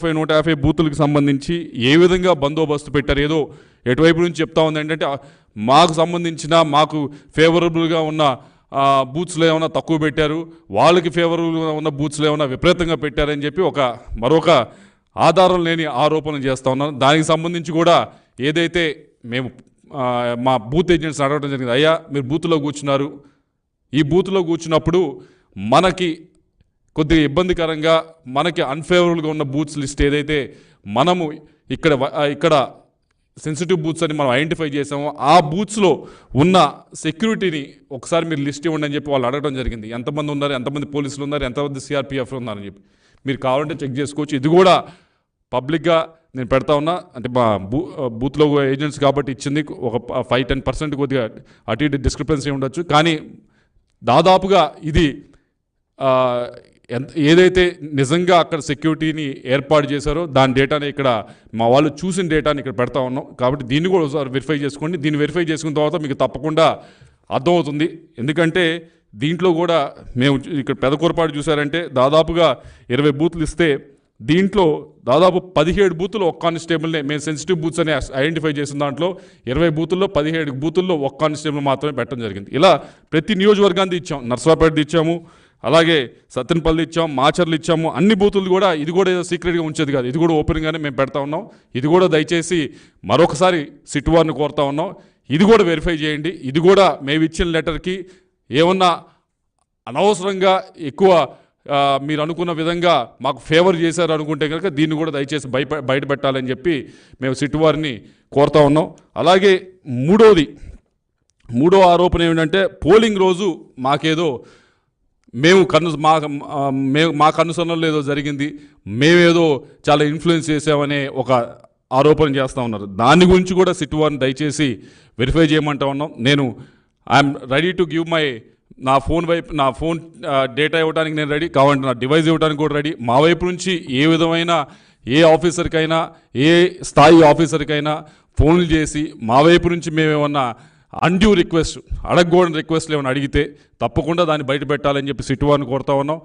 150 బూతులకు సంబంధించి ఏ విధంగా బందోబస్తు పెట్టారు? ఏదో ఎటువైపు నుంచి చెప్తా ఉంది ఏంటంటే మాకు సంబంధించిన మాకు ఫేవరబుల్గా ఉన్న బూత్స్లో ఏమైనా తక్కువ పెట్టారు, వాళ్ళకి ఫేవరబుల్గా ఉన్న బూత్స్లో ఏమైనా విపరీతంగా పెట్టారని చెప్పి మరొక ఆధారం లేని ఆరోపణలు చేస్తూ ఉన్నారు. దానికి సంబంధించి కూడా ఏదైతే మేము మా బూత్ ఏజెంట్స్ అడగడం జరిగింది, అయ్యా మీరు బూత్లో కూర్చున్నారు, ఈ బూత్లో కూర్చున్నప్పుడు మనకి కొద్దిగా ఇబ్బందికరంగా మనకి అన్ఫేవరబుల్గా ఉన్న బూత్స్ లిస్ట్ ఏదైతే మనము ఇక్కడ సెన్సిటివ్ బూత్స్ అని మనం ఐడెంటిఫై చేసామో ఆ బూత్స్లో ఉన్న సెక్యూరిటీని ఒకసారి మీరు లిస్ట్ ఇవ్వండి అని చెప్పి వాళ్ళు అడగడం జరిగింది. ఎంతమంది ఉన్నారు, ఎంతమంది పోలీసులు ఉన్నారు, ఎంతమంది సిఆర్పిఎఫ్ ఉన్నారని చెప్పి మీరు కావాలంటే చెక్ చేసుకోవచ్చు. ఇది కూడా పబ్లిక్గా నేను పెడతా ఉన్నా. అంటే మా బూత్లో ఏజెంట్స్ కాబట్టి ఇచ్చింది ఒక 5-10% కొద్దిగా అటు ఇటు డిస్క్రిపెన్సీ ఉండొచ్చు. కానీ దాదాపుగా ఇది ఏదైతే నిజంగా అక్కడ సెక్యూరిటీని ఏర్పాటు చేశారో దాని డేటాని ఇక్కడ మా వాళ్ళు చూసిన డేటాని ఇక్కడ పెడతా ఉన్నాం. కాబట్టి దీన్ని కూడా ఒకసారి వెరిఫై చేసుకోండి. దీన్ని వెరిఫై చేసుకున్న తర్వాత మీకు తప్పకుండా అర్థమవుతుంది. ఎందుకంటే దీంట్లో కూడా మేము ఇక్కడ పెదకూరపాటు చూసారంటే దాదాపుగా 20 బూత్లు ఇస్తే దీంట్లో దాదాపు 17 బూతులు ఒక్క కానిస్టేబుల్నే మేము సెన్సిటివ్ బూత్స్ అని ఐడెంటిఫై చేసిన దాంట్లో 20 బూతుల్లో 17 బూతుల్లో ఒక్క కానిస్టేబుల్ మాత్రమే పెట్టడం జరిగింది. ఇలా ప్రతి నియోజకవర్గాన్ని ఇచ్చాం. నర్సరావుపేట ఇచ్చాము, అలాగే సత్తెనపల్లి ఇచ్చాం, మాచర్లు ఇచ్చాము. అన్ని బూతులు కూడా ఇది కూడా ఏదో సీక్రెట్గా ఉంచేది కాదు, ఇది కూడా ఓపెన్గానే మేము పెడతా ఉన్నాం. ఇది కూడా దయచేసి మరొకసారి సిట్ వారిని కోరుతా ఉన్నాం, ఇది కూడా వెరిఫై చేయండి. ఇది కూడా మేము ఇచ్చిన లెటర్కి ఏమన్నా అనవసరంగా ఎక్కువ మీరు అనుకున్న విధంగా మాకు ఫేవర్ చేశారు అనుకుంటే కనుక దీన్ని కూడా దయచేసి బయట పెట్టాలని చెప్పి మేము సిట్ వారిని కోరుతా ఉన్నాం. అలాగే మూడో ఆరోపణ ఏమిటంటే పోలింగ్ రోజు మాకేదో మా కనుసరణలో ఏదో జరిగింది, మేమేదో చాలా ఇన్ఫ్లుయెన్స్ చేసామనే ఒక ఆరోపణ చేస్తూ ఉన్నారు. దాని గురించి కూడా సిట్ వారిని దయచేసి వెరిఫై చేయమంటా ఉన్నాం. నేను ఐఎమ్ రెడీ టు గివ్ నా ఫోన్ డేటా ఇవ్వడానికి నేను రెడీ, కావాలంటే నా డివైస్ ఇవ్వడానికి కూడా రెడీ. మా వైపు నుంచి ఏ విధమైన ఏ ఆఫీసర్కైనా ఏ స్థాయి ఆఫీసర్కైనా ఫోన్లు చేసి మా వైపు నుంచి మేమేమన్నా అన్డ్యూ రిక్వెస్ట్ అడగకూడని రిక్వెస్ట్లు ఏమైనా అడిగితే తప్పకుండా దాన్ని బయట పెట్టాలని చెప్పి సిట్ వారిని కోరుతా ఉన్నాం.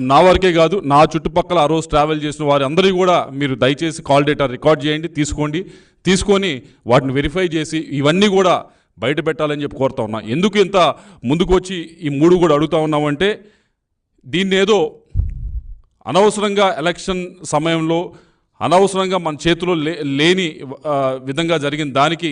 నా వరకే కాదు, నా చుట్టుపక్కల ఆ రోజు ట్రావెల్ చేసిన వారి అందరికీ కూడా మీరు దయచేసి కాల్ డేటా రికార్డ్ చేయండి, తీసుకొని వాటిని వెరిఫై చేసి ఇవన్నీ కూడా బయట పెట్టాలని చెప్పి కోరుతా ఉన్నా. ఎందుకు ఇంత ముందుకు వచ్చి ఈ 3 కూడా అడుగుతా ఉన్నామంటే దీన్ని ఏదో అనవసరంగా ఎలక్షన్ సమయంలో అనవసరంగా మన చేతిలో లేని విధంగా జరిగిన దానికి